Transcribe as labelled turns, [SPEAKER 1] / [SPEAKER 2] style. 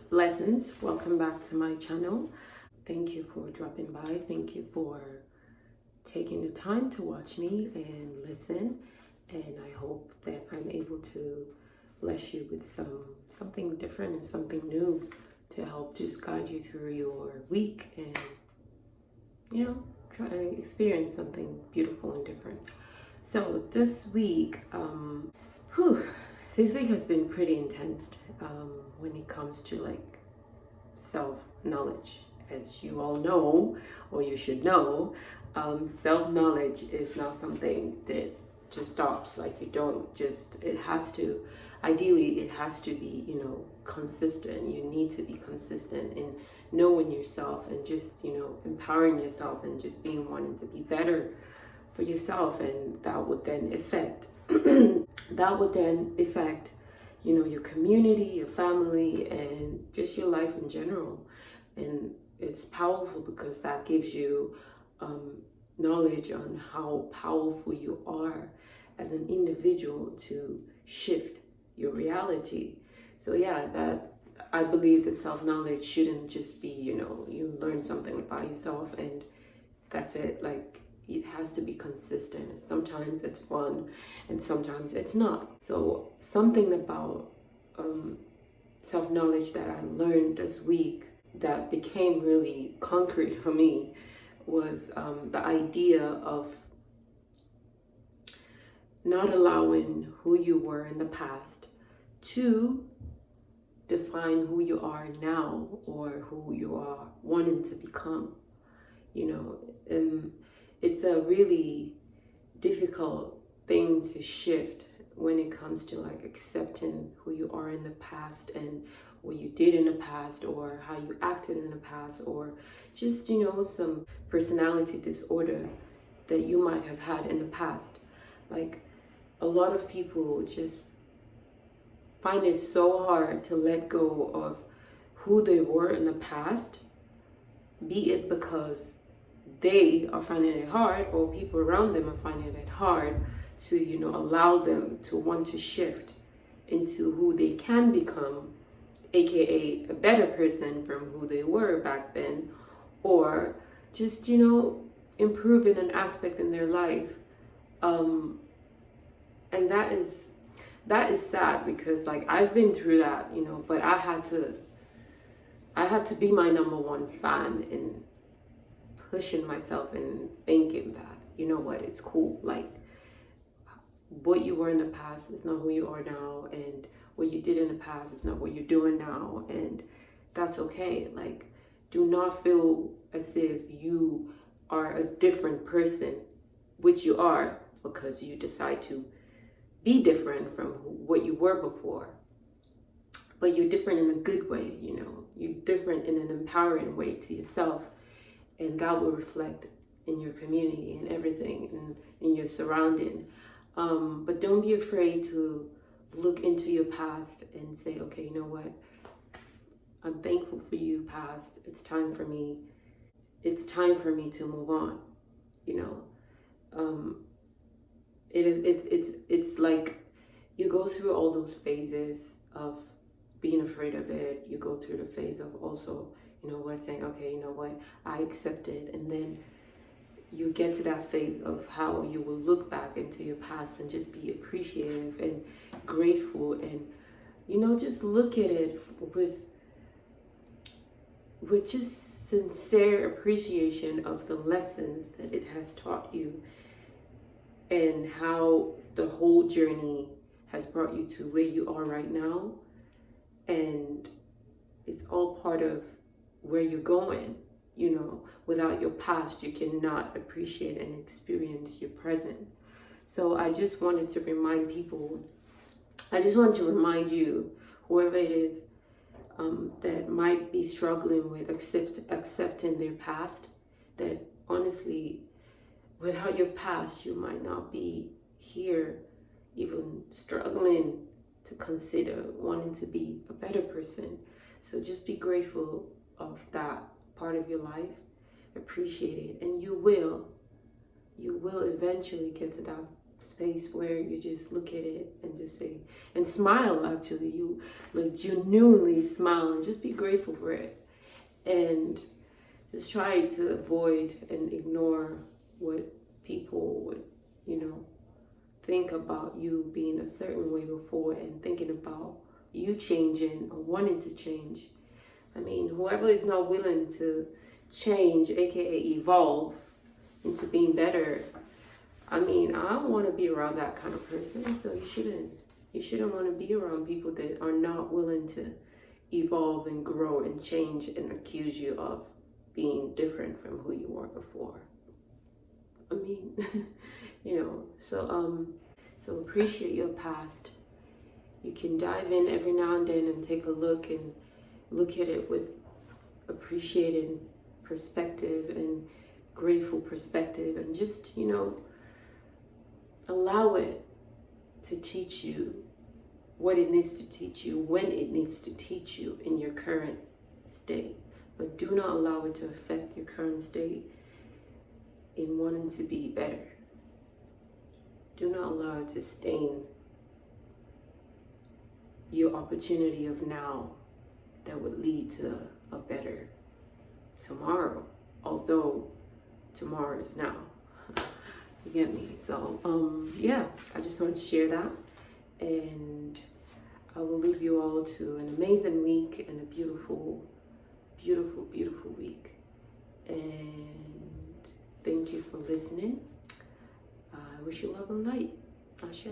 [SPEAKER 1] Blessings, welcome back to my channel. Thank you for dropping by. Thank you for taking the time to watch me and listen. And I hope that I'm able to bless you with something different and something new to help just guide you through your week and, try to experience something beautiful and different. So this week, this week has been pretty intense when it comes to like self-knowledge. As you all know, or you should know, self-knowledge is not something that just stops. Like it has to, ideally it has to be, consistent. You need to be consistent in knowing yourself and just, empowering yourself and just wanting to be better for yourself. And that would then affect your community, your family, and just your life in general. And it's powerful because that gives you knowledge on how powerful you are as an individual to shift your reality. So that I believe that self-knowledge shouldn't just be, you learn something about yourself and that's it. Like, it has to be consistent, and sometimes it's fun and sometimes it's not. So something about self-knowledge that I learned this week that became really concrete for me was the idea of not allowing who you were in the past to define who you are now or who you are wanting to become. It's a really difficult thing to shift when it comes to like accepting who you are in the past and what you did in the past or how you acted in the past, or just, some personality disorder that you might have had in the past. Like, a lot of people just find it so hard to let go of who they were in the past, be it because they are finding it hard or people around them are finding it hard to, allow them to want to shift into who they can become, aka a better person from who they were back then, or just, improve in an aspect in their life. And that is sad because like I've been through that, but I had to be my number one fan in pushing myself and thinking that, it's cool. Like, what you were in the past is not who you are now, and what you did in the past is not what you're doing now, and that's okay. Like, do not feel as if you are a different person, which you are, because you decide to be different from what you were before. But you're different in a good way, you're different in an empowering way to yourself, and that will reflect in your community and everything in your surrounding. But don't be afraid to look into your past and say, okay, you know what? I'm thankful for you, past. It's time for me to move on. It's like you go through all those phases of being afraid of it. You go through the phase of also, saying, okay, I accept it. And then you get to that phase of how you will look back into your past and just be appreciative and grateful and, just look at it with just sincere appreciation of the lessons that it has taught you and how the whole journey has brought you to where you are right now. And it's all part of where you're going. Without your past, you cannot appreciate and experience your present. So I just wanted to remind you, whoever it is that might be struggling with accepting their past, that honestly, without your past, you might not be here, even struggling to consider wanting to be a better person. So just be grateful of that part of your life, appreciate it, and you will eventually get to that space where you just look at it and just say, and smile. Actually, you like genuinely smile and just be grateful for it, and just try to avoid and ignore what people would, think about you being a certain way before, and thinking about you changing or wanting to change. I mean, whoever is not willing to change, aka evolve into being better, I mean, I don't want to be around that kind of person. So you shouldn't want to be around people that are not willing to evolve and grow and change and accuse you of being different from who you were before. I mean, so appreciate your past. You can dive in every now and then and take a look and look at it with appreciating perspective and grateful perspective, and just, allow it to teach you what it needs to teach you, when it needs to teach you in your current state. But do not allow it to affect your current state in wanting to be better. Do not allow it to stain your opportunity of now that would lead to a better tomorrow, although tomorrow is now. You get me? So, I just wanted to share that, and I will leave you all to an amazing week and a beautiful, beautiful, beautiful week. And thank you for listening. I wish you love and light. Ashe.